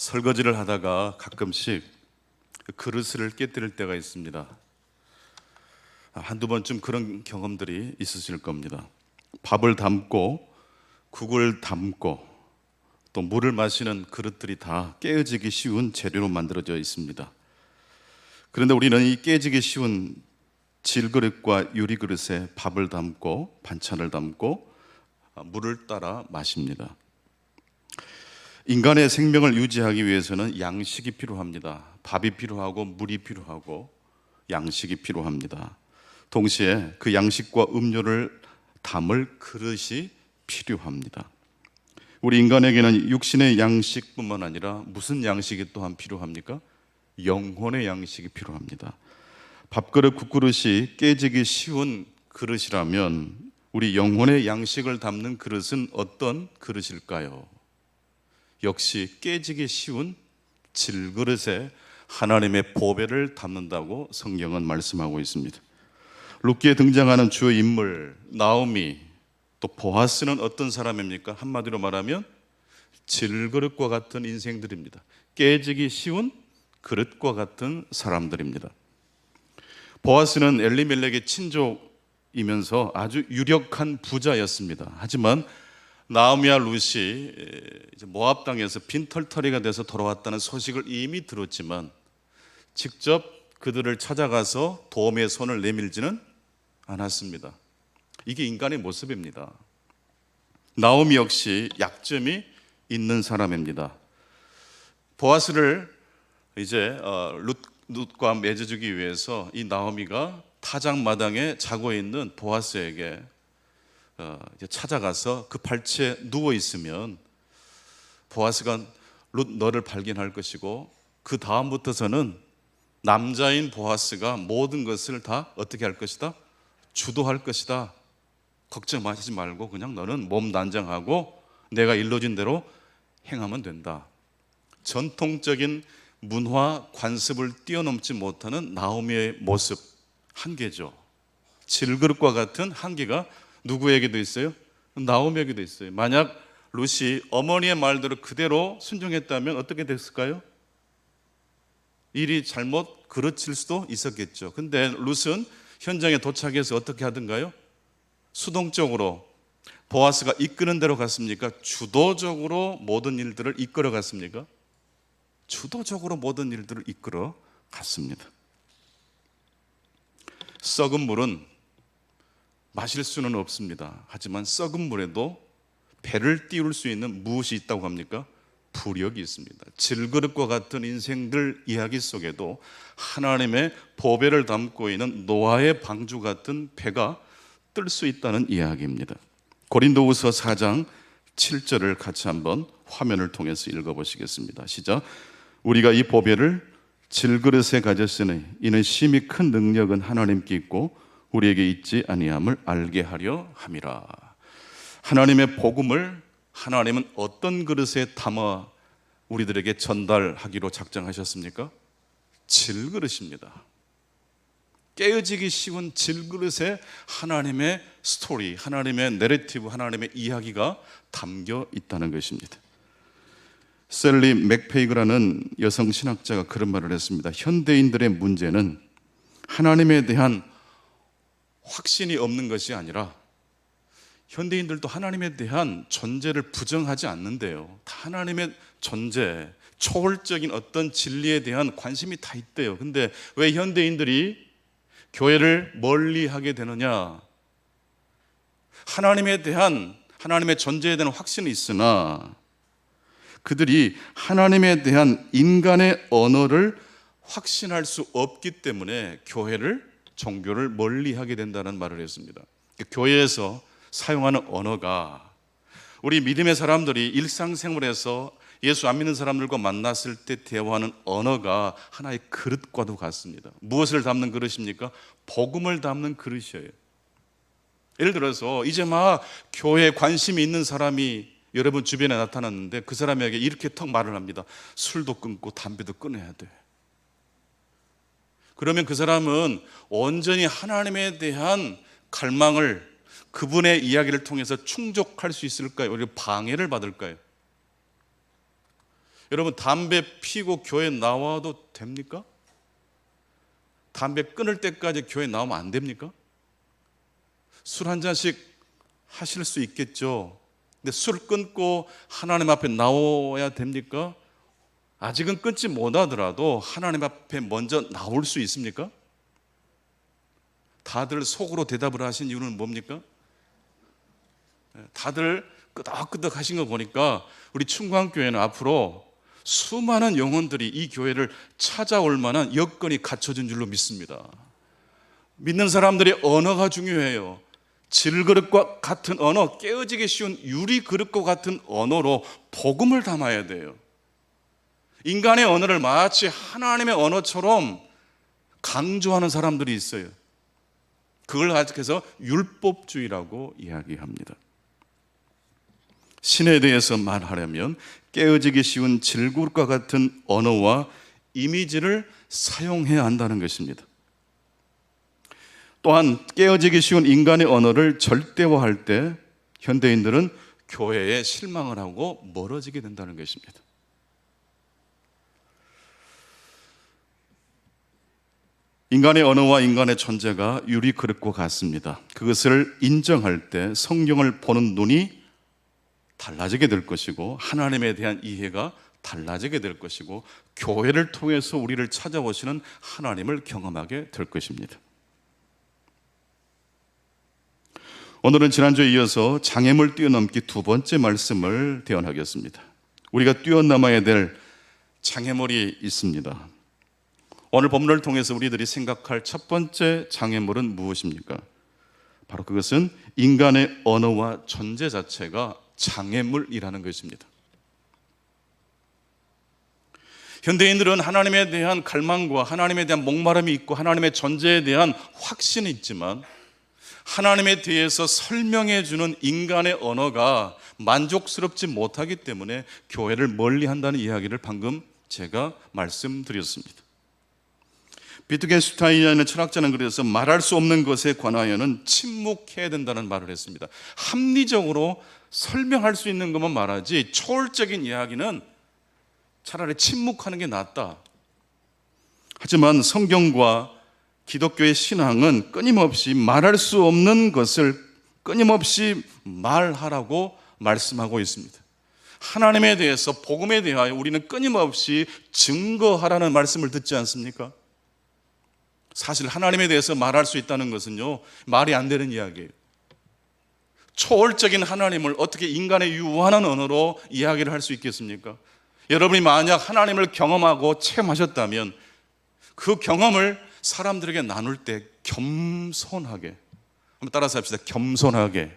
설거지를 하다가 가끔씩 그릇을 깨뜨릴 때가 있습니다. 한두 번쯤 그런 경험들이 있으실 겁니다. 밥을 담고 국을 담고 또 물을 마시는 그릇들이 다 깨어지기 쉬운 재료로 만들어져 있습니다. 그런데 우리는 이 깨지기 쉬운 질그릇과 유리그릇에 밥을 담고 반찬을 담고 물을 따라 마십니다. 인간의 생명을 유지하기 위해서는 양식이 필요합니다. 밥이 필요하고 물이 필요하고 양식이 필요합니다. 동시에 그 양식과 음료를 담을 그릇이 필요합니다. 우리 인간에게는 육신의 양식뿐만 아니라 무슨 양식이 또한 필요합니까? 영혼의 양식이 필요합니다. 밥그릇, 국그릇이 깨지기 쉬운 그릇이라면 우리 영혼의 양식을 담는 그릇은 어떤 그릇일까요? 역시 깨지기 쉬운 질그릇에 하나님의 보배를 담는다고 성경은 말씀하고 있습니다. 룻기에 등장하는 주요 인물 나오미, 또 보아스는 어떤 사람입니까? 한마디로 말하면 질그릇과 같은 인생들입니다. 깨지기 쉬운 그릇과 같은 사람들입니다. 보아스는 엘리멜렉의 친족이면서 아주 유력한 부자였습니다. 하지만 나오미와 룻이 모압 땅에서 빈털터리가 돼서 돌아왔다는 소식을 이미 들었지만 직접 그들을 찾아가서 도움의 손을 내밀지는 않았습니다. 이게 인간의 모습입니다. 나오미 역시 약점이 있는 사람입니다. 보아스를 이제 룻과 맺어주기 위해서 이 나오미가 타작마당에 자고 있는 보아스에게 찾아가서 그 발치에 누워 있으면 보아스가 룻 너를 발견할 것이고 그 다음부터서는 남자인 보아스가 모든 것을 다 어떻게 할 것이다? 주도할 것이다. 걱정하지 말고 그냥 너는 몸 단장하고 내가 일러준 대로 행하면 된다. 전통적인 문화 관습을 뛰어넘지 못하는 나오미의 모습, 한계죠. 질그릇과 같은 한계가 누구에게도 있어요? 나오미에게도 있어요. 만약 룻이 어머니의 말대로 그대로 순종했다면 어떻게 됐을까요? 일이 잘못 그르칠 수도 있었겠죠. 근데 룻은 현장에 도착해서 어떻게 하던가요? 수동적으로 보아스가 이끄는 대로 갔습니까? 주도적으로 모든 일들을 이끌어 갔습니까? 주도적으로 모든 일들을 이끌어 갔습니다. 썩은 물은 마실 수는 없습니다. 하지만 썩은 물에도 배를 띄울 수 있는 무엇이 있다고 합니까? 부력이 있습니다. 질그릇과 같은 인생들 이야기 속에도 하나님의 보배를 담고 있는 노아의 방주 같은 배가 뜰 수 있다는 이야기입니다. 고린도후서 4장 7절을 같이 한번 화면을 통해서 읽어보시겠습니다. 시작. 우리가 이 보배를 질그릇에 가졌으니 이는 심히 큰 능력은 하나님께 있고 우리에게 있지 아니함을 알게 하려 함이라. 하나님의 복음을 하나님은 어떤 그릇에 담아 우리들에게 전달하기로 작정하셨습니까? 질그릇입니다. 깨어지기 쉬운 질그릇에 하나님의 스토리, 하나님의 내러티브, 하나님의 이야기가 담겨 있다는 것입니다. 셀리 맥페이그라는 여성 신학자가 그런 말을 했습니다. 현대인들의 문제는 하나님에 대한 확신이 없는 것이 아니라 현대인들도 하나님에 대한 존재를 부정하지 않는데요. 다 하나님의 존재, 초월적인 어떤 진리에 대한 관심이 다 있대요. 근데 왜 현대인들이 교회를 멀리하게 되느냐? 하나님의 존재에 대한 확신이 있으나 그들이 하나님에 대한 인간의 언어를 확신할 수 없기 때문에 종교를 멀리하게 된다는 말을 했습니다. 교회에서 사용하는 언어가 우리 믿음의 사람들이 일상생활에서 예수 안 믿는 사람들과 만났을 때 대화하는 언어가 하나의 그릇과도 같습니다. 무엇을 담는 그릇입니까? 복음을 담는 그릇이에요. 예를 들어서 이제 막 교회에 관심이 있는 사람이 여러분 주변에 나타났는데 그 사람에게 이렇게 턱 말을 합니다. 술도 끊고 담배도 끊어야 돼. 그러면 그 사람은 온전히 하나님에 대한 갈망을 그분의 이야기를 통해서 충족할 수 있을까요? 오히려 방해를 받을까요? 여러분, 담배 피고 교회 나와도 됩니까? 담배 끊을 때까지 교회 나오면 안 됩니까? 술 한 잔씩 하실 수 있겠죠. 근데 술 끊고 하나님 앞에 나와야 됩니까? 아직은 끊지 못하더라도 하나님 앞에 먼저 나올 수 있습니까? 다들 속으로 대답을 하신 이유는 뭡니까? 다들 끄덕끄덕 하신 거 보니까 우리 충광교회는 앞으로 수많은 영혼들이 이 교회를 찾아올 만한 여건이 갖춰진 줄로 믿습니다. 믿는 사람들의 언어가 중요해요. 질그릇과 같은 언어, 깨어지기 쉬운 유리그릇과 같은 언어로 복음을 담아야 돼요. 인간의 언어를 마치 하나님의 언어처럼 강조하는 사람들이 있어요. 그걸 가지고서 율법주의라고 이야기합니다. 신에 대해서 말하려면 깨어지기 쉬운 질그릇과 같은 언어와 이미지를 사용해야 한다는 것입니다. 또한 깨어지기 쉬운 인간의 언어를 절대화할 때 현대인들은 교회에 실망을 하고 멀어지게 된다는 것입니다. 인간의 언어와 인간의 존재가 유리그릇과 같습니다. 그것을 인정할 때 성경을 보는 눈이 달라지게 될 것이고 하나님에 대한 이해가 달라지게 될 것이고 교회를 통해서 우리를 찾아오시는 하나님을 경험하게 될 것입니다. 오늘은 지난주에 이어서 장애물 뛰어넘기 두 번째 말씀을 대언하겠습니다. 우리가 뛰어넘어야 될 장애물이 있습니다. 오늘 본문을 통해서 우리들이 생각할 첫 번째 장애물은 무엇입니까? 바로 그것은 인간의 언어와 존재 자체가 장애물이라는 것입니다. 현대인들은 하나님에 대한 갈망과 하나님에 대한 목마름이 있고 하나님의 존재에 대한 확신이 있지만 하나님에 대해서 설명해 주는 인간의 언어가 만족스럽지 못하기 때문에 교회를 멀리한다는 이야기를 방금 제가 말씀드렸습니다. 비트겐슈타인이라는 철학자는 그래서 말할 수 없는 것에 관하여는 침묵해야 된다는 말을 했습니다. 합리적으로 설명할 수 있는 것만 말하지 초월적인 이야기는 차라리 침묵하는 게 낫다. 하지만 성경과 기독교의 신앙은 끊임없이 말할 수 없는 것을 끊임없이 말하라고 말씀하고 있습니다. 하나님에 대해서 복음에 대하여 우리는 끊임없이 증거하라는 말씀을 듣지 않습니까? 사실 하나님에 대해서 말할 수 있다는 것은요, 말이 안 되는 이야기예요. 초월적인 하나님을 어떻게 인간의 유한한 언어로 이야기를 할 수 있겠습니까? 여러분이 만약 하나님을 경험하고 체험하셨다면 그 경험을 사람들에게 나눌 때 겸손하게, 한번 따라서 합시다. 겸손하게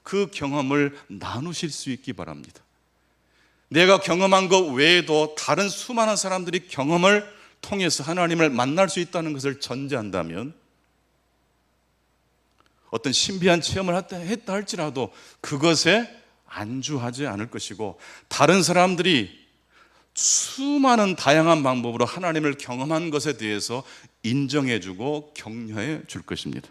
그 경험을 나누실 수 있기 바랍니다. 내가 경험한 것 외에도 다른 수많은 사람들이 경험을 통해서 하나님을 만날 수 있다는 것을 전제한다면 어떤 신비한 체험을 했다 할지라도 그것에 안주하지 않을 것이고 다른 사람들이 수많은 다양한 방법으로 하나님을 경험한 것에 대해서 인정해주고 격려해 줄 것입니다.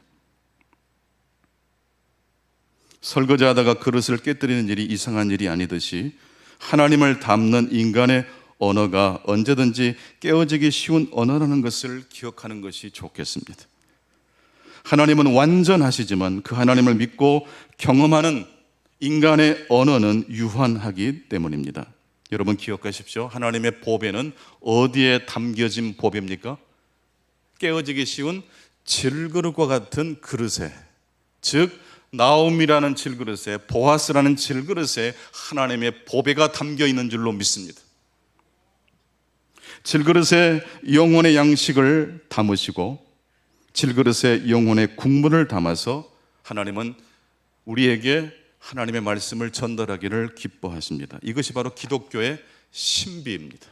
설거지하다가 그릇을 깨뜨리는 일이 이상한 일이 아니듯이 하나님을 담는 인간의 언어가 언제든지 깨어지기 쉬운 언어라는 것을 기억하는 것이 좋겠습니다. 하나님은 완전하시지만 그 하나님을 믿고 경험하는 인간의 언어는 유한하기 때문입니다. 여러분 기억하십시오. 하나님의 보배는 어디에 담겨진 보배입니까? 깨어지기 쉬운 질그릇과 같은 그릇에, 즉 나옴이라는 질그릇에, 보아스라는 질그릇에 하나님의 보배가 담겨 있는 줄로 믿습니다. 질그릇에 영혼의 양식을 담으시고 질그릇에 영혼의 국물을 담아서 하나님은 우리에게 하나님의 말씀을 전달하기를 기뻐하십니다. 이것이 바로 기독교의 신비입니다.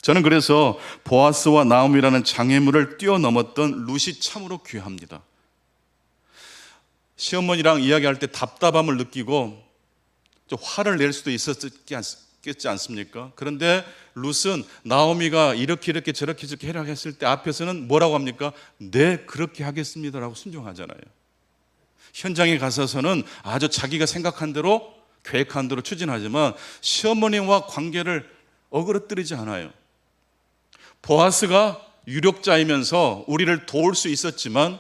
저는 그래서 보아스와 나옴이라는 장애물을 뛰어넘었던 룻이 참으로 귀합니다. 시어머니랑 이야기할 때 답답함을 느끼고 좀 화를 낼 수도 있었겠지 않습니까? 그런데 룻은 나오미가 이렇게 저렇게 해라 했을 때 앞에서는 뭐라고 합니까? 네, 그렇게 하겠습니다라고 순종하잖아요. 현장에 가서서는 아주 자기가 생각한 대로 계획한 대로 추진하지만 시어머니와 관계를 어그러뜨리지 않아요. 보아스가 유력자이면서 우리를 도울 수 있었지만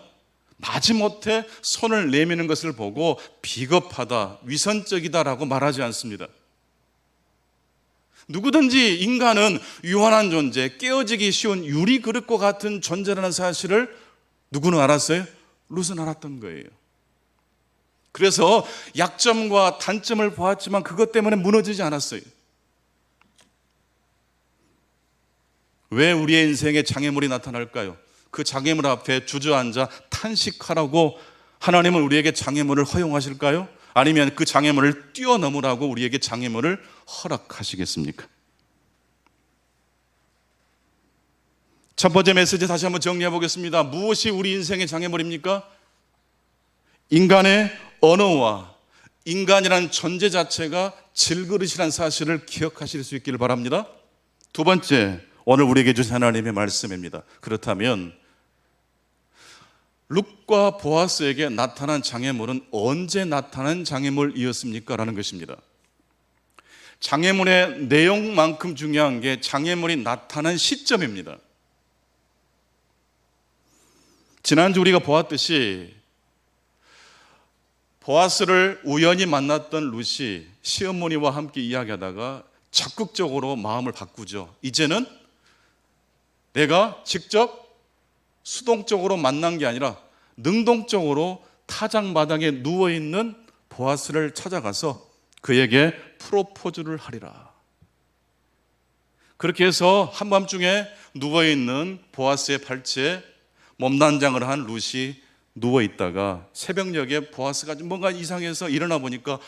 마지못해 손을 내미는 것을 보고 비겁하다, 위선적이다라고 말하지 않습니다. 누구든지 인간은 유한한 존재, 깨어지기 쉬운 유리 그릇과 같은 존재라는 사실을 누구는 알았어요? 룻은 알았던 거예요. 그래서 약점과 단점을 보았지만 그것 때문에 무너지지 않았어요. 왜 우리의 인생에 장애물이 나타날까요? 그 장애물 앞에 주저앉아 탄식하라고 하나님은 우리에게 장애물을 허용하실까요? 아니면 그 장애물을 뛰어넘으라고 우리에게 장애물을 허락하시겠습니까? 첫 번째 메시지 다시 한번 정리해 보겠습니다. 무엇이 우리 인생의 장애물입니까? 인간의 언어와 인간이라는 존재 자체가 질그릇이라는 사실을 기억하실 수 있기를 바랍니다. 두 번째, 오늘 우리에게 주신 하나님의 말씀입니다. 그렇다면 룻과 보아스에게 나타난 장애물은 언제 나타난 장애물이었습니까? 라는 것입니다. 장애물의 내용만큼 중요한 게 장애물이 나타난 시점입니다. 지난주 우리가 보았듯이 보아스를 우연히 만났던 룻이 시어머니와 함께 이야기하다가 적극적으로 마음을 바꾸죠. 이제는 내가 직접 수동적으로 만난 게 아니라 능동적으로 타작마당에 누워있는 보아스를 찾아가서 그에게 프로포즈를 하리라. 그렇게 해서 한밤중에 누워있는 보아스의 팔찌에 몸단장을 한 룻이 누워있다가 새벽녘에 보아스가 뭔가 이상해서 일어나 보니까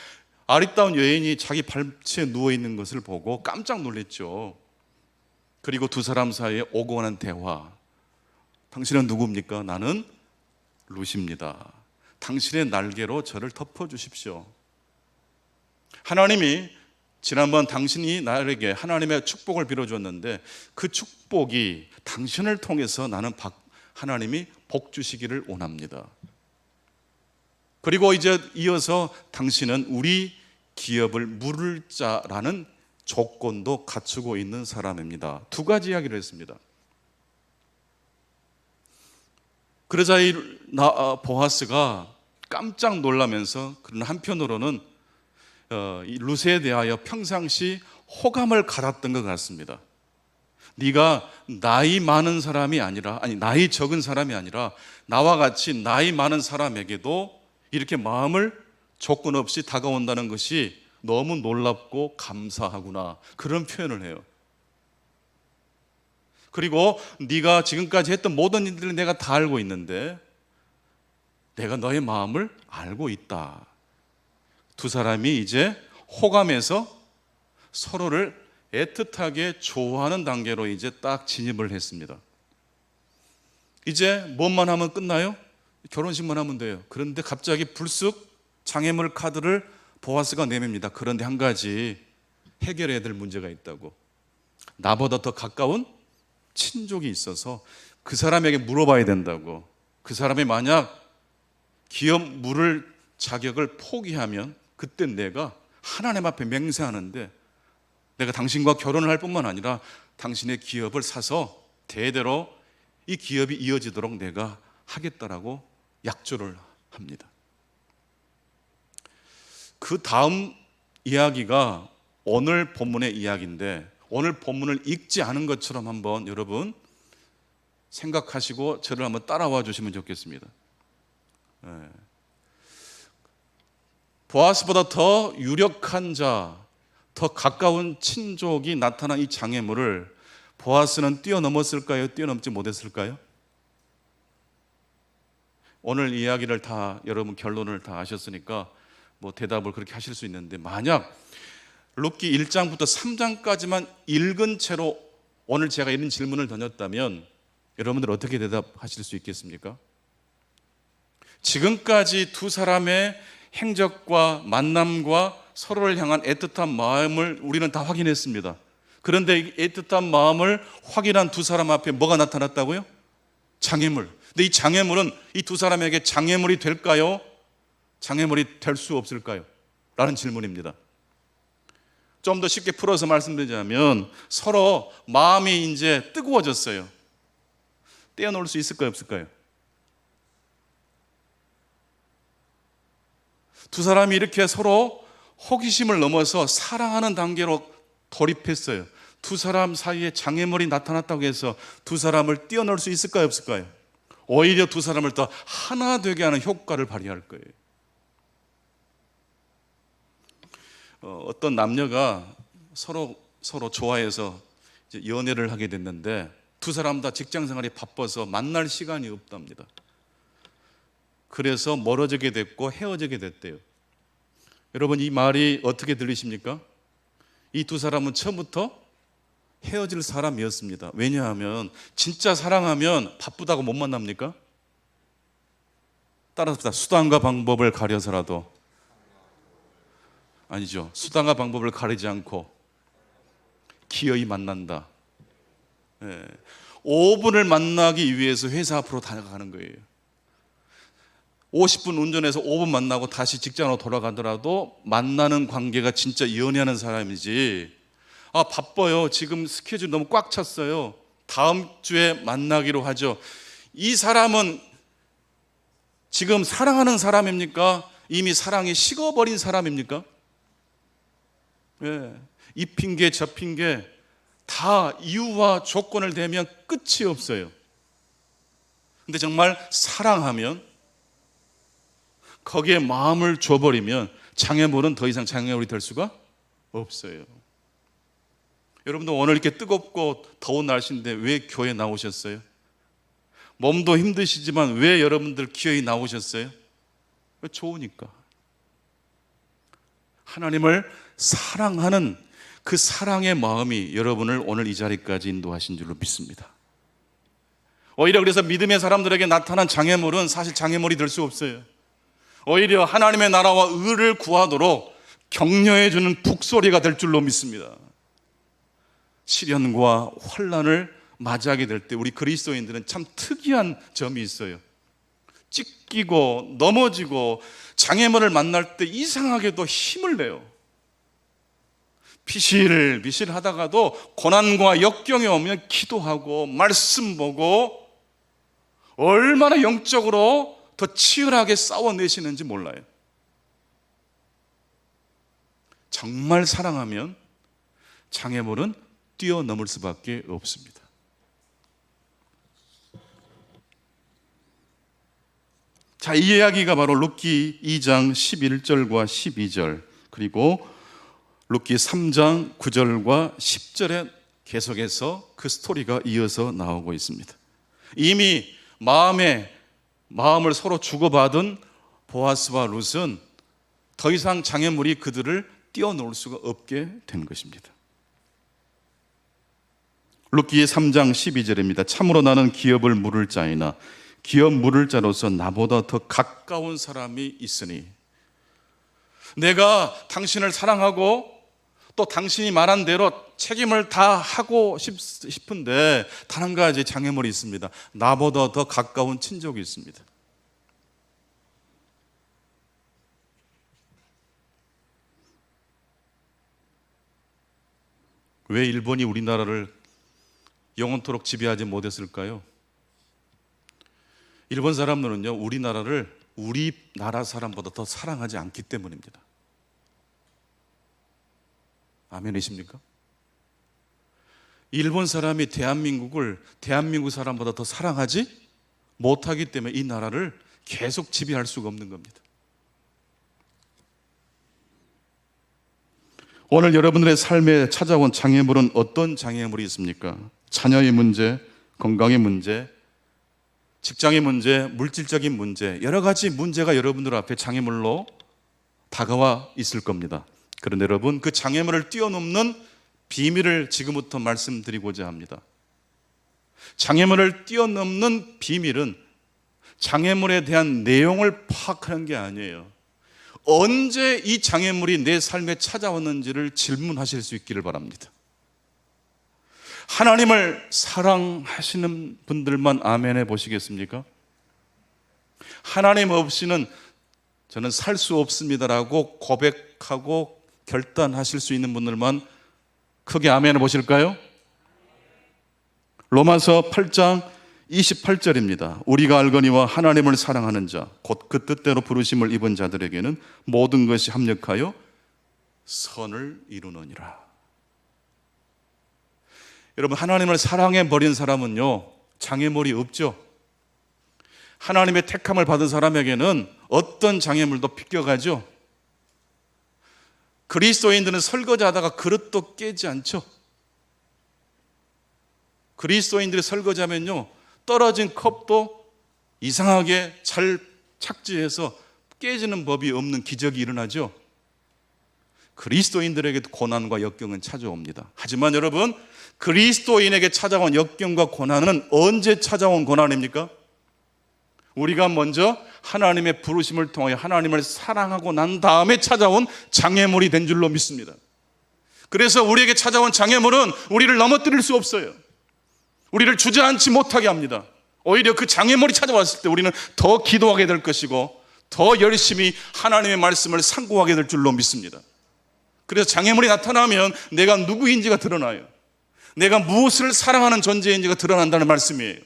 아리따운 여인이 자기 팔찌에 누워있는 것을 보고 깜짝 놀랐죠. 그리고 두 사람 사이에 오고 가는 대화. 당신은 누굽니까? 나는 룻입니다. 당신의 날개로 저를 덮어주십시오. 하나님이 지난번 당신이 나에게 하나님의 축복을 빌어줬는데 그 축복이 당신을 통해서 나는 하나님이 복 주시기를 원합니다. 그리고 이제 이어서 당신은 우리 기업을 물을 자라는 조건도 갖추고 있는 사람입니다. 두 가지 이야기를 했습니다. 그러자 이 보아스가 깜짝 놀라면서 그런 한편으로는 이 룻에 대하여 평상시 호감을 가졌던 것 같습니다. 네가 나이 많은 사람이 아니라, 나이 적은 사람이 아니라 나와 같이 나이 많은 사람에게도 이렇게 마음을 조건 없이 다가온다는 것이 너무 놀랍고 감사하구나, 그런 표현을 해요. 그리고 네가 지금까지 했던 모든 일들을 내가 다 알고 있는데 내가 너의 마음을 알고 있다. 두 사람이 이제 호감해서 서로를 애틋하게 좋아하는 단계로 이제 딱 진입을 했습니다. 이제 뭐만 하면 끝나요? 결혼식만 하면 돼요. 그런데 갑자기 불쑥 장애물 카드를 보아스가 내밉니다. 그런데 한 가지 해결해야 될 문제가 있다고. 나보다 더 가까운 친족이 있어서 그 사람에게 물어봐야 된다고. 그 사람이 만약 기업 물을 자격을 포기하면 그때 내가 하나님 앞에 맹세하는데 내가 당신과 결혼을 할 뿐만 아니라 당신의 기업을 사서 대대로 이 기업이 이어지도록 내가 하겠다라고 약조를 합니다. 그 다음 이야기가 오늘 본문의 이야기인데 오늘 본문을 읽지 않은 것처럼 한번 여러분 생각하시고 저를 한번 따라와 주시면 좋겠습니다. 보아스보다 더 유력한 자, 더 가까운 친족이 나타난 이 장애물을 보아스는 뛰어넘었을까요? 뛰어넘지 못했을까요? 오늘 이야기를 다 여러분 결론을 다 아셨으니까 뭐 대답을 그렇게 하실 수 있는데 만약 룻기 1장부터 3장까지만 읽은 채로 오늘 제가 이런 질문을 던졌다면 여러분들 어떻게 대답하실 수 있겠습니까? 지금까지 두 사람의 행적과 만남과 서로를 향한 애틋한 마음을 우리는 다 확인했습니다. 그런데 이 애틋한 마음을 확인한 두 사람 앞에 뭐가 나타났다고요? 장애물. 근데 이 장애물은 이 두 사람에게 장애물이 될까요? 장애물이 될 수 없을까요? 라는 질문입니다. 좀 더 쉽게 풀어서 말씀드리자면 서로 마음이 이제 뜨거워졌어요. 떼어놓을 수 있을까요, 없을까요? 두 사람이 이렇게 서로 호기심을 넘어서 사랑하는 단계로 돌입했어요. 두 사람 사이에 장애물이 나타났다고 해서 두 사람을 떼어놓을 수 있을까요, 없을까요? 오히려 두 사람을 더 하나 되게 하는 효과를 발휘할 거예요. 어떤 남녀가 서로 좋아해서 이제 연애를 하게 됐는데 두 사람 다 직장 생활이 바빠서 만날 시간이 없답니다. 그래서 멀어지게 됐고 헤어지게 됐대요. 여러분, 이 말이 어떻게 들리십니까? 이 두 사람은 처음부터 헤어질 사람이었습니다. 왜냐하면 진짜 사랑하면 바쁘다고 못 만납니까? 따라서 수단과 방법을 가려서라도, 아니죠, 수단과 방법을 가리지 않고 기어이 만난다. 5분을 만나기 위해서 회사 앞으로 다녀가는 거예요. 50분 운전해서 5분 만나고 다시 직장으로 돌아가더라도 만나는 관계가 진짜 연애하는 사람이지, 바빠요, 지금 스케줄 너무 꽉 찼어요, 다음 주에 만나기로 하죠. 이 사람은 지금 사랑하는 사람입니까? 이미 사랑이 식어버린 사람입니까? 이 핑계 저 핑계 다 이유와 조건을 대면 끝이 없어요. 근데 정말 사랑하면, 거기에 마음을 줘버리면 장애물은 더 이상 장애물이 될 수가 없어요. 여러분도 오늘 이렇게 뜨겁고 더운 날씨인데 왜 교회 나오셨어요? 몸도 힘드시지만 왜 여러분들 기어이 나오셨어요? 좋으니까. 하나님을 사랑하는 그 사랑의 마음이 여러분을 오늘 이 자리까지 인도하신 줄로 믿습니다. 오히려 그래서 믿음의 사람들에게 나타난 장애물은 사실 장애물이 될 수 없어요. 오히려 하나님의 나라와 의를 구하도록 격려해 주는 북소리가 될 줄로 믿습니다. 시련과 환난을 맞이하게 될 때 우리 그리스도인들은 참 특이한 점이 있어요. 찢기고 넘어지고 장애물을 만날 때 이상하게도 힘을 내요. 비실비실 하다가도 고난과 역경이 오면 기도하고 말씀 보고 얼마나 영적으로 더 치열하게 싸워내시는지 몰라요. 정말 사랑하면 장애물은 뛰어넘을 수밖에 없습니다. 자, 이 이야기가 바로 룻기 2장 11절과 12절 그리고 룻기 3장 9절과 10절에 계속해서 그 스토리가 이어서 나오고 있습니다. 이미 마음을 서로 주고받은 보아스와 룻은 더 이상 장애물이 그들을 뛰어넘을 수가 없게 된 것입니다. 룻기 3장 12절입니다. 참으로 나는 기업을 물을 자이나 기업 물을 자로서 나보다 더 가까운 사람이 있으니, 내가 당신을 사랑하고 또 당신이 말한 대로 책임을 다 하고 싶은데 단 한 가지 장애물이 있습니다. 나보다 더 가까운 친족이 있습니다. 왜 일본이 우리나라를 영원토록 지배하지 못했을까요? 일본 사람들은요, 우리나라를 우리나라 사람보다 더 사랑하지 않기 때문입니다. 아멘이십니까? 일본 사람이 대한민국 사람보다 더 사랑하지 못하기 때문에 이 나라를 계속 지배할 수가 없는 겁니다. 오늘 여러분들의 삶에 찾아온 장애물은 어떤 장애물이 있습니까? 자녀의 문제, 건강의 문제, 직장의 문제, 물질적인 문제, 여러 가지 문제가 여러분들 앞에 장애물로 다가와 있을 겁니다. 그런데 여러분, 그 장애물을 뛰어넘는 비밀을 지금부터 말씀드리고자 합니다. 장애물을 뛰어넘는 비밀은 장애물에 대한 내용을 파악하는 게 아니에요. 언제 이 장애물이 내 삶에 찾아왔는지를 질문하실 수 있기를 바랍니다. 하나님을 사랑하시는 분들만 아멘해 보시겠습니까? 하나님 없이는 저는 살 수 없습니다라고 고백하고 결단하실 수 있는 분들만 크게 아멘을 보실까요? 로마서 8장 28절입니다. 우리가 알거니와 하나님을 사랑하는 자, 곧 그 뜻대로 부르심을 입은 자들에게는 모든 것이 합력하여 선을 이루느니라. 여러분, 하나님을 사랑해 버린 사람은요, 장애물이 없죠. 하나님의 택함을 받은 사람에게는 어떤 장애물도 비껴가죠. 그리스도인들은 설거지하다가 그릇도 깨지 않죠. 그리스도인들이 설거지하면요, 떨어진 컵도 이상하게 잘 착지해서 깨지는 법이 없는 기적이 일어나죠. 그리스도인들에게도 고난과 역경은 찾아옵니다. 하지만 여러분, 그리스도인에게 찾아온 역경과 고난은 언제 찾아온 고난입니까? 우리가 먼저 하나님의 부르심을 통하여 하나님을 사랑하고 난 다음에 찾아온 장애물이 된 줄로 믿습니다. 그래서 우리에게 찾아온 장애물은 우리를 넘어뜨릴 수 없어요. 우리를 주저앉지 못하게 합니다. 오히려 그 장애물이 찾아왔을 때 우리는 더 기도하게 될 것이고 더 열심히 하나님의 말씀을 상고하게 될 줄로 믿습니다. 그래서 장애물이 나타나면 내가 누구인지가 드러나요. 내가 무엇을 사랑하는 존재인지가 드러난다는 말씀이에요.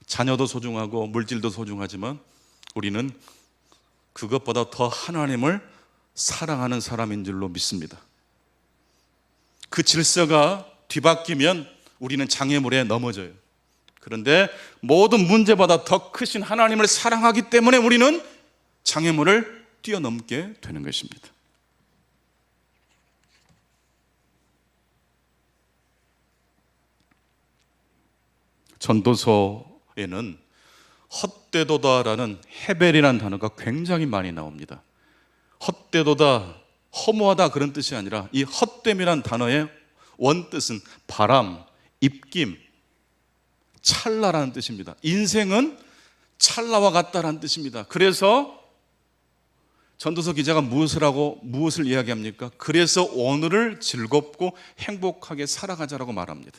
자녀도 소중하고 물질도 소중하지만 우리는 그것보다 더 하나님을 사랑하는 사람인 줄로 믿습니다. 그 질서가 뒤바뀌면 우리는 장애물에 넘어져요. 그런데 모든 문제보다 더 크신 하나님을 사랑하기 때문에 우리는 장애물을 뛰어넘게 되는 것입니다. 전도서에는 헛되도다라는 헤벨이라는 단어가 굉장히 많이 나옵니다. 헛되도다, 허무하다 그런 뜻이 아니라 이 헛됨이라는 단어의 원뜻은 바람, 입김, 찰나라는 뜻입니다. 인생은 찰나와 같다라는 뜻입니다. 그래서 전도서 기자가 무엇을 이야기합니까? 그래서 오늘을 즐겁고 행복하게 살아가자라고 말합니다.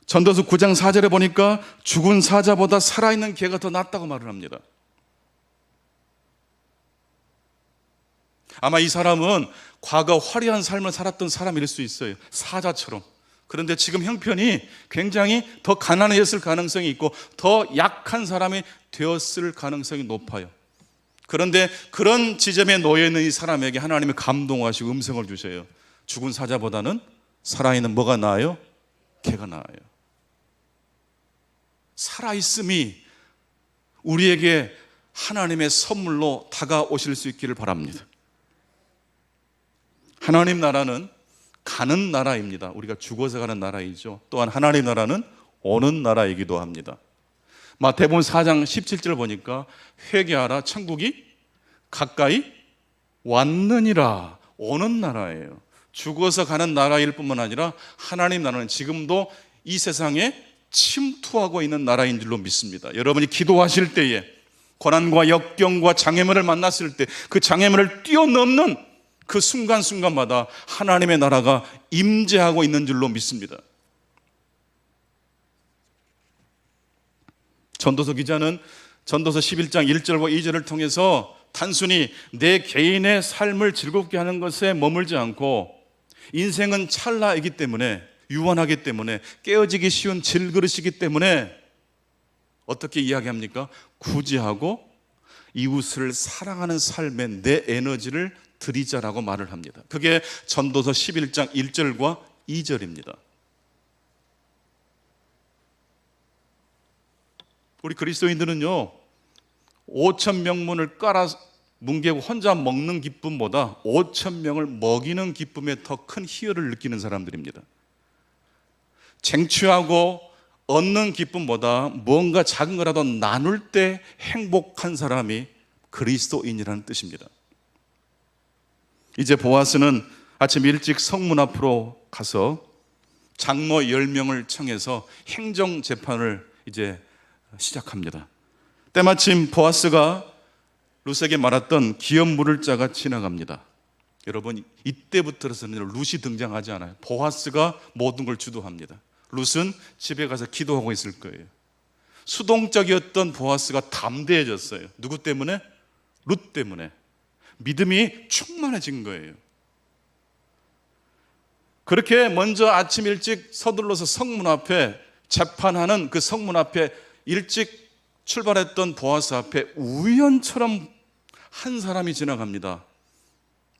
전도서 9장 4절에 보니까 죽은 사자보다 살아있는 개가 더 낫다고 말을 합니다. 아마 이 사람은 과거 화려한 삶을 살았던 사람일 수 있어요. 사자처럼. 그런데 지금 형편이 굉장히 더 가난해졌을 가능성이 있고 더 약한 사람이 되었을 가능성이 높아요. 그런데 그런 지점에 놓여있는 이 사람에게 하나님이 감동하시고 음성을 주셔요. 죽은 사자보다는 살아있는 뭐가 나아요? 개가 나아요. 살아있음이 우리에게 하나님의 선물로 다가오실 수 있기를 바랍니다. 하나님 나라는 가는 나라입니다. 우리가 죽어서 가는 나라이죠. 또한 하나님 나라는 오는 나라이기도 합니다. 마태복음 4장 17절 보니까 회개하라, 천국이 가까이 왔느니라. 오는 나라예요. 죽어서 가는 나라일 뿐만 아니라 하나님 나라는 지금도 이 세상에 침투하고 있는 나라인 줄로 믿습니다. 여러분이 기도하실 때에 고난과 역경과 장애물을 만났을 때 그 장애물을 뛰어넘는 그 순간순간마다 하나님의 나라가 임재하고 있는 줄로 믿습니다. 전도서 기자는 전도서 11장 1절과 2절을 통해서 단순히 내 개인의 삶을 즐겁게 하는 것에 머물지 않고 인생은 찰나이기 때문에 유한하기 때문에 깨어지기 쉬운 질그릇이기 때문에 어떻게 이야기합니까? 구제하고 이웃을 사랑하는 삶에 내 에너지를 드리자라고 말을 합니다. 그게 전도서 11장 1절과 2절입니다. 우리 그리스도인들은요 5,000명분을 깔아 뭉개고 혼자 먹는 기쁨보다 5,000명을 먹이는 기쁨에 더 큰 희열을 느끼는 사람들입니다. 쟁취하고 얻는 기쁨보다 뭔가 작은 거라도 나눌 때 행복한 사람이 그리스도인이라는 뜻입니다. 이제 보아스는 아침 일찍 성문 앞으로 가서 장로 10명을 청해서 행정재판을 이제 시작합니다. 때마침 보아스가 룻에게 말했던 기업 물을 자가 지나갑니다. 여러분 이때부터서는 룻이 등장하지 않아요. 보아스가 모든 걸 주도합니다. 룻은 집에 가서 기도하고 있을 거예요. 수동적이었던 보아스가 담대해졌어요. 누구 때문에? 룻 때문에. 믿음이 충만해진 거예요. 그렇게 먼저 아침 일찍 서둘러서 성문 앞에 재판하는 그 성문 앞에 일찍 출발했던 보아스 앞에 우연처럼 한 사람이 지나갑니다.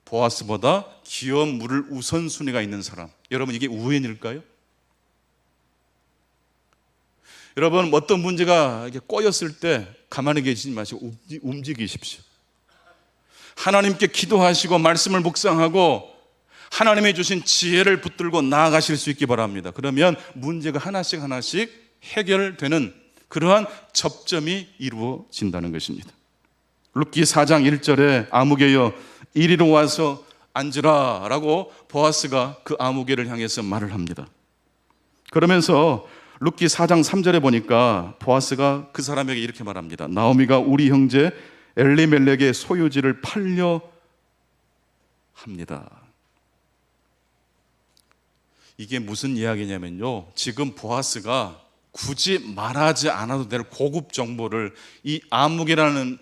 보아스보다 기업 물을 우선순위가 있는 사람. 여러분, 이게 우연일까요? 여러분, 어떤 문제가 이렇게 꼬였을 때 가만히 계시지 마시고 움직이십시오. 하나님께 기도하시고 말씀을 묵상하고 하나님이 주신 지혜를 붙들고 나아가실 수 있기 바랍니다. 그러면 문제가 하나씩 해결되는 그러한 접점이 이루어진다는 것입니다. 룻기 4장 1절에 아무개여 이리로 와서 앉으라 라고 보아스가 그 아무개를 향해서 말을 합니다. 그러면서 룻기 4장 3절에 보니까 보아스가 그 사람에게 이렇게 말합니다. 나오미가 우리 형제 엘리멜렉의 소유지를 팔려 합니다. 이게 무슨 이야기냐면요, 지금 보아스가 굳이 말하지 않아도 될 고급 정보를 이 아무개라는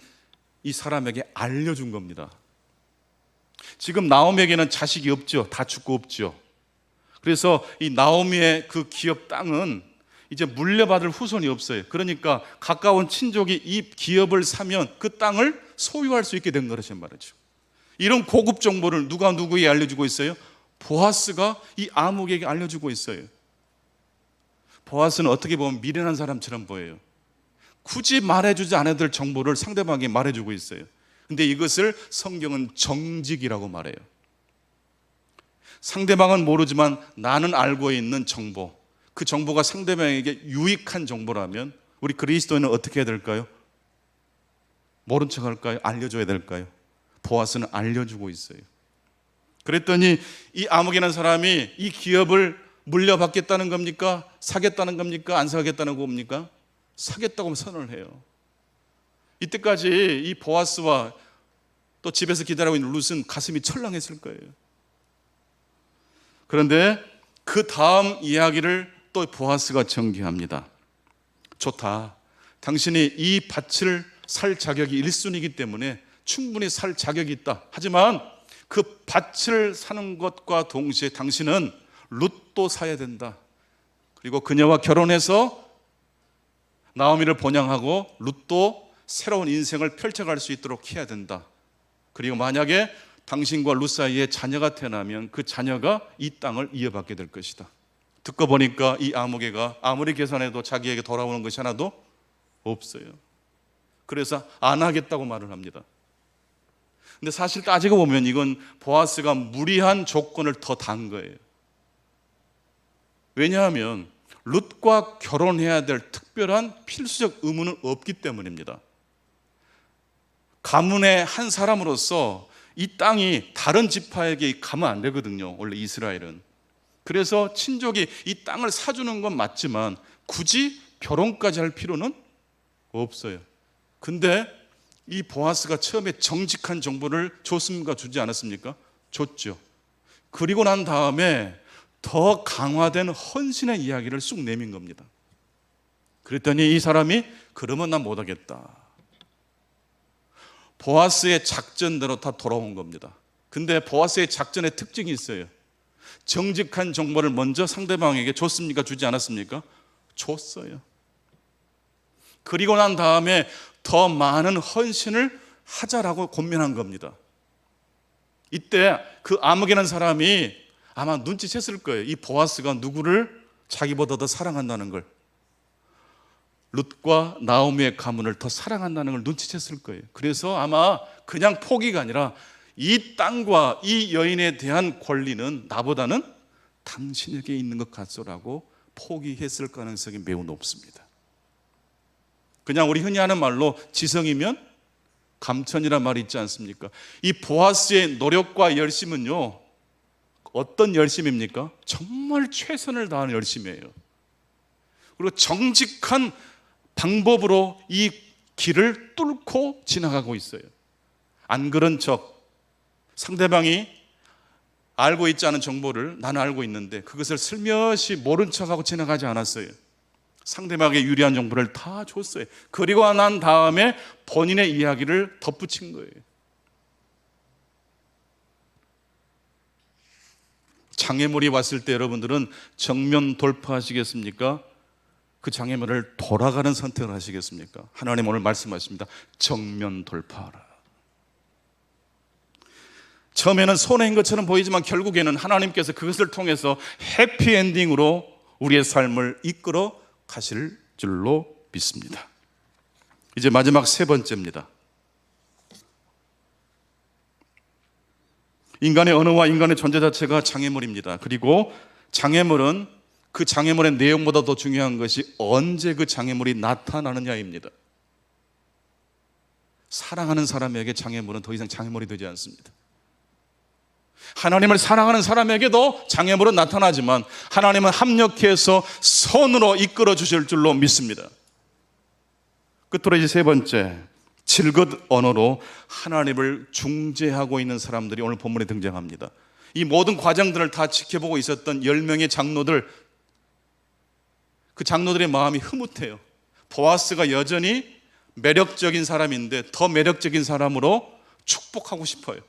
이 사람에게 알려준 겁니다. 지금 나오미에게는 자식이 없죠. 다 죽고 없죠. 그래서 이 나오미의 그 기업 땅은 이제 물려받을 후손이 없어요. 그러니까 가까운 친족이 이 기업을 사면 그 땅을 소유할 수 있게 된 거라는 말이죠. 이런 고급 정보를 누가 누구에게 알려주고 있어요? 보아스가 이 아무개에게 알려주고 있어요. 보아스는 어떻게 보면 미련한 사람처럼 보여요. 굳이 말해주지 않아도 될 정보를 상대방에게 말해주고 있어요. 근데 이것을 성경은 정직이라고 말해요. 상대방은 모르지만 나는 알고 있는 정보, 그 정보가 상대방에게 유익한 정보라면 우리 그리스도인은 어떻게 해야 될까요? 모른 척 할까요? 알려줘야 될까요? 보아스는 알려주고 있어요. 그랬더니 이 아무개라는 사람이 이 기업을 물려받겠다는 겁니까? 사겠다는 겁니까? 안 사겠다는 겁니까? 사겠다고 선언을 해요. 이때까지 이 보아스와 또 집에서 기다리고 있는 룻은 가슴이 철렁했을 거예요. 그런데 그 다음 이야기를 또 보아스가 전개합니다. 좋다. 당신이 이 밭을 살 자격이 1순위이기 때문에 충분히 살 자격이 있다. 하지만 그 밭을 사는 것과 동시에 당신은 룻도 사야 된다. 그리고 그녀와 결혼해서 나오미를 번양하고 룻도 새로운 인생을 펼쳐갈 수 있도록 해야 된다. 그리고 만약에 당신과 룻 사이에 자녀가 태어나면 그 자녀가 이 땅을 이어받게 될 것이다. 듣고 보니까 이 아무개가 아무리 계산해도 자기에게 돌아오는 것이 하나도 없어요. 그래서 안 하겠다고 말을 합니다. 근데 사실 따지고 보면 이건 보아스가 무리한 조건을 더 단 거예요. 왜냐하면 룻과 결혼해야 될 특별한 필수적 의무는 없기 때문입니다. 가문의 한 사람으로서 이 땅이 다른 지파에게 가면 안 되거든요. 원래 이스라엘은. 그래서 친족이 이 땅을 사주는 건 맞지만 굳이 결혼까지 할 필요는 없어요. 근데 이 보아스가 처음에 정직한 정보를 줬습니까? 주지 않았습니까? 줬죠. 그리고 난 다음에 더 강화된 헌신의 이야기를 쑥 내민 겁니다. 그랬더니 이 사람이 그러면 난 못하겠다. 보아스의 작전대로 다 돌아온 겁니다. 근데 보아스의 작전의 특징이 있어요. 정직한 정보를 먼저 상대방에게 줬습니까? 주지 않았습니까? 줬어요. 그리고 난 다음에 더 많은 헌신을 하자라고 권면한 겁니다. 이때 그 아무개라는 사람이 아마 눈치챘을 거예요. 이 보아스가 누구를 자기보다 더 사랑한다는 걸, 룻과 나오미의 가문을 더 사랑한다는 걸 눈치챘을 거예요. 그래서 아마 그냥 포기가 아니라 이 땅과 이 여인에 대한 권리는 나보다는 당신에게 있는 것 같소라고 포기했을 가능성이 매우 높습니다. 그냥 우리 흔히 하는 말로 지성이면 감천이란 말이 있지 않습니까? 이 보아스의 노력과 열심은요, 어떤 열심입니까? 정말 최선을 다하는 열심이에요. 그리고 정직한 방법으로 이 길을 뚫고 지나가고 있어요. 안 그런 척, 상대방이 알고 있지 않은 정보를 나는 알고 있는데 그것을 슬며시 모른 척하고 지나가지 않았어요. 상대방에게 유리한 정보를 다 줬어요. 그리고 난 다음에 본인의 이야기를 덧붙인 거예요. 장애물이 왔을 때 여러분들은 정면 돌파하시겠습니까? 그 장애물을 돌아가는 선택을 하시겠습니까? 하나님 오늘 말씀하십니다. 정면 돌파하라. 처음에는 손해인 것처럼 보이지만 결국에는 하나님께서 그것을 통해서 해피엔딩으로 우리의 삶을 이끌어 가실 줄로 믿습니다. 이제 마지막 세 번째입니다. 인간의 언어와 인간의 존재 자체가 장애물입니다. 그리고 장애물은 그 장애물의 내용보다 더 중요한 것이 언제 그 장애물이 나타나느냐입니다. 사랑하는 사람에게 장애물은 더 이상 장애물이 되지 않습니다. 하나님을 사랑하는 사람에게도 장애물은 나타나지만 하나님은 합력해서 선으로 이끌어 주실 줄로 믿습니다. 끝으로 이제 세 번째, 질것 언어로 하나님을 중재하고 있는 사람들이 오늘 본문에 등장합니다. 이 모든 과정들을 다 지켜보고 있었던 10명의 장로들, 그 장로들의 마음이 흐뭇해요. 보아스가 여전히 매력적인 사람인데 더 매력적인 사람으로 축복하고 싶어요.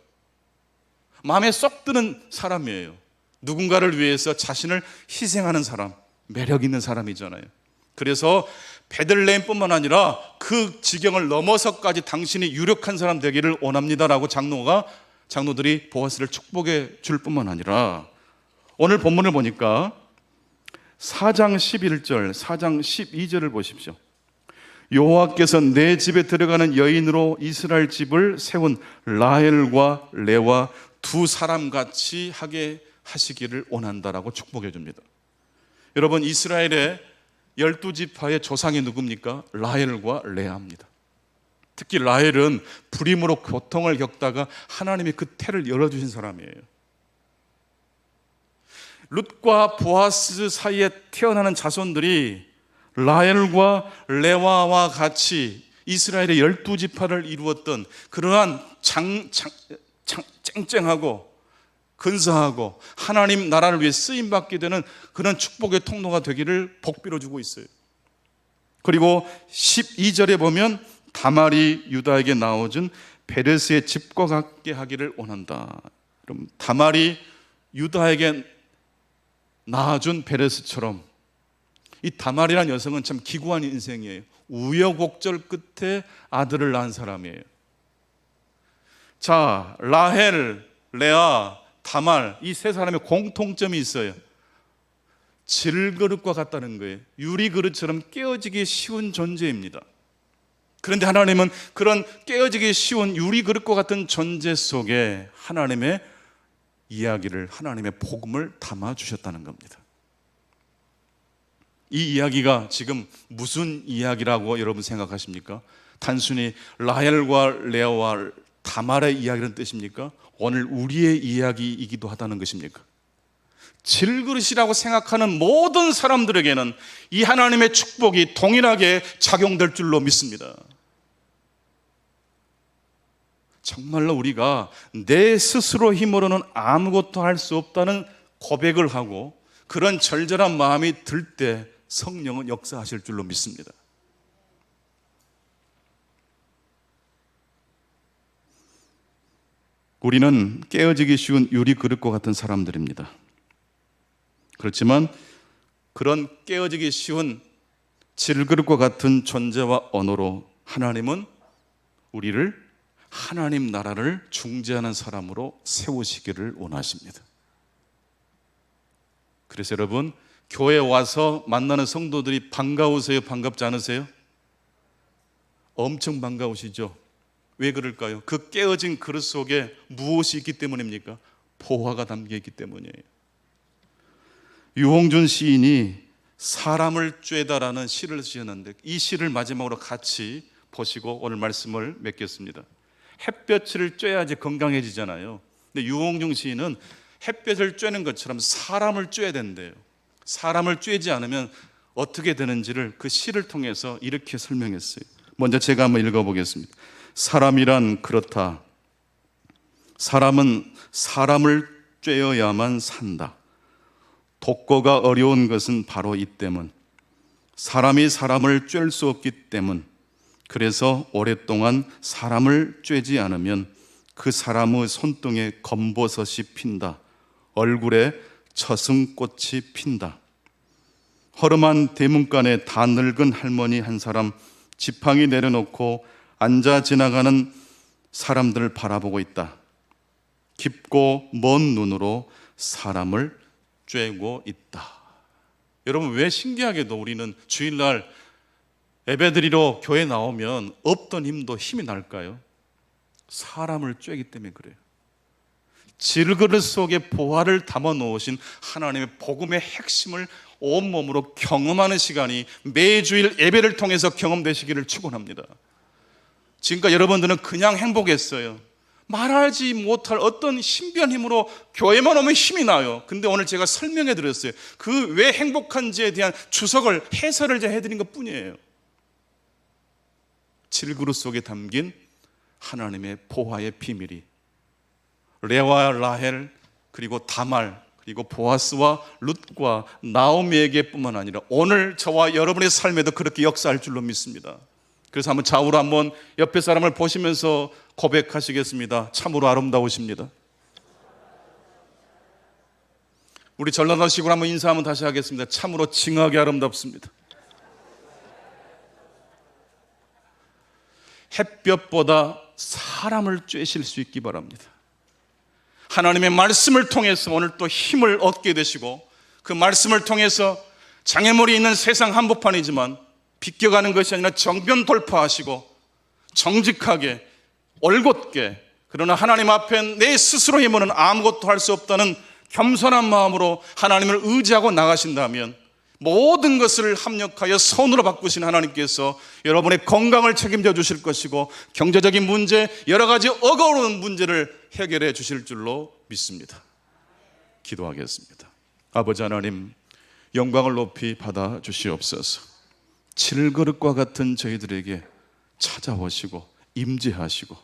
마음에 쏙 드는 사람이에요. 누군가를 위해서 자신을 희생하는 사람, 매력 있는 사람이잖아요. 그래서 베들레헴뿐만 아니라 그 지경을 넘어서까지 당신이 유력한 사람 되기를 원합니다라고 장로들이 보아스를 축복해 줄 뿐만 아니라 오늘 본문을 보니까 4장 11절, 4장 12절을 보십시오. 여호와께서 내 집에 들어가는 여인으로 이스라엘 집을 세운 라헬과 레와 두 사람같이 하게 하시기를 원한다라고 축복해 줍니다. 여러분, 이스라엘의 12지파의 조상이 누굽니까? 라헬과 레아입니다. 특히 라헬은 불임으로 고통을 겪다가 하나님이 그 태를 열어주신 사람이에요. 룻과 보아스 사이에 태어나는 자손들이 라헬과 레와와 같이 이스라엘의 12지파를 이루었던 그러한 쨍쨍하고 근사하고 하나님 나라를 위해 쓰임받게 되는 그런 축복의 통로가 되기를 복비로 주고 있어요. 그리고 12절에 보면 다말이 유다에게 낳아준 베레스의 집과 같게 하기를 원한다. 그럼 다말이 유다에게 낳아준 베레스처럼 이 다말이라는 여성은 참 기구한 인생이에요. 우여곡절 끝에 아들을 낳은 사람이에요. 자, 라헬, 레아, 다말 이 세 사람의 공통점이 있어요. 질그릇과 같다는 거예요. 유리그릇처럼 깨어지기 쉬운 존재입니다. 그런데 하나님은 그런 깨어지기 쉬운 유리그릇과 같은 존재 속에 하나님의 이야기를, 하나님의 복음을 담아주셨다는 겁니다. 이 이야기가 지금 무슨 이야기라고 여러분 생각하십니까? 단순히 라헬과 레아와 다말의 이야기라는 뜻입니까? 오늘 우리의 이야기이기도 하다는 것입니까? 질그릇이라고 생각하는 모든 사람들에게는 이 하나님의 축복이 동일하게 작용될 줄로 믿습니다. 정말로 우리가 내 스스로 힘으로는 아무것도 할 수 없다는 고백을 하고 그런 절절한 마음이 들 때 성령은 역사하실 줄로 믿습니다. 우리는 깨어지기 쉬운 유리 그릇과 같은 사람들입니다. 그렇지만 그런 깨어지기 쉬운 질그릇과 같은 존재와 언어로 하나님은 우리를 하나님 나라를 중재하는 사람으로 세우시기를 원하십니다. 그래서 여러분, 교회에 와서 만나는 성도들이 반가우세요? 반갑지 않으세요? 엄청 반가우시죠? 왜 그럴까요? 그 깨어진 그릇 속에 무엇이 있기 때문입니까? 보화가 담겨 있기 때문이에요. 유홍준 시인이 사람을 쬐다라는 시를 지었는데 이 시를 마지막으로 같이 보시고 오늘 말씀을 맺겠습니다. 햇볕을 쬐야지 건강해지잖아요. 근데 유홍준 시인은 햇볕을 쬐는 것처럼 사람을 쬐야 된대요. 사람을 쬐지 않으면 어떻게 되는지를 그 시를 통해서 이렇게 설명했어요. 먼저 제가 한번 읽어보겠습니다. 사람이란 그렇다. 사람은 사람을 쬐어야만 산다. 독거가 어려운 것은 바로 이 때문. 사람이 사람을 쬐을 수 없기 때문, 그래서 오랫동안 사람을 쬐지 않으면 그 사람의 손등에 검버섯이 핀다. 얼굴에 처승꽃이 핀다. 허름한 대문간에 다 늙은 할머니 한 사람 지팡이 내려놓고 앉아 지나가는 사람들을 바라보고 있다. 깊고 먼 눈으로 사람을 쬐고 있다. 여러분, 왜 신기하게도 우리는 주일날 예배드리러 교회 나오면 없던 힘도 힘이 날까요? 사람을 쬐기 때문에 그래요. 질그릇 속에 보화를 담아 놓으신 하나님의 복음의 핵심을 온몸으로 경험하는 시간이 매주일 예배를 통해서 경험되시기를 축원합니다. 지금까지 여러분들은 그냥 행복했어요. 말하지 못할 어떤 신비한 힘으로 교회만 오면 힘이 나요. 근데 오늘 제가 설명해 드렸어요. 그 왜 행복한지에 대한 주석을, 해설을 제가 해드린 것 뿐이에요. 질그릇 속에 담긴 하나님의 보화의 비밀이 레와 라헬, 그리고 다말, 그리고 보아스와 룻과 나오미에게 뿐만 아니라 오늘 저와 여러분의 삶에도 그렇게 역사할 줄로 믿습니다. 그래서 한번 좌우로 한번 옆에 사람을 보시면서 고백하시겠습니다. 참으로 아름다우십니다. 우리 전라도식으로 한번 인사 한번 다시 하겠습니다. 참으로 징하게 아름답습니다. 햇볕보다 사람을 쬐실 수 있기 바랍니다. 하나님의 말씀을 통해서 오늘 또 힘을 얻게 되시고, 그 말씀을 통해서 장애물이 있는 세상 한복판이지만 비껴가는 것이 아니라 정변 돌파하시고 정직하게 올곧게, 그러나 하나님 앞에 내 스스로 힘으로는 아무것도 할 수 없다는 겸손한 마음으로 하나님을 의지하고 나가신다면 모든 것을 합력하여 선으로 바꾸신 하나님께서 여러분의 건강을 책임져 주실 것이고 경제적인 문제, 여러 가지 어려운 문제를 해결해 주실 줄로 믿습니다. 기도하겠습니다. 아버지 하나님, 영광을 높이 받아 주시옵소서. 질그릇과 같은 저희들에게 찾아오시고 임재하시고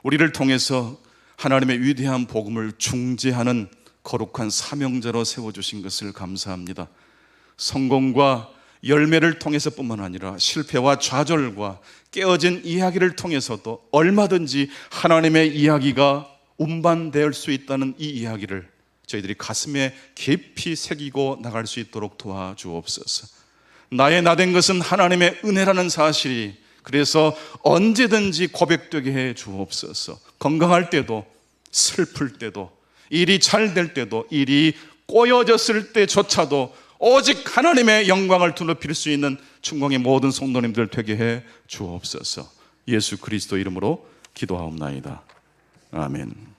우리를 통해서 하나님의 위대한 복음을 중재하는 거룩한 사명자로 세워주신 것을 감사합니다. 성공과 열매를 통해서뿐만 아니라 실패와 좌절과 깨어진 이야기를 통해서도 얼마든지 하나님의 이야기가 운반될 수 있다는 이 이야기를 저희들이 가슴에 깊이 새기고 나갈 수 있도록 도와주옵소서. 나의 나된 것은 하나님의 은혜라는 사실이 그래서 언제든지 고백되게 해 주옵소서. 건강할 때도, 슬플 때도, 일이 잘 될 때도, 일이 꼬여졌을 때조차도 오직 하나님의 영광을 드높일 수 있는 충공의 모든 성도님들 되게 해 주옵소서. 예수 그리스도 이름으로 기도하옵나이다. 아멘.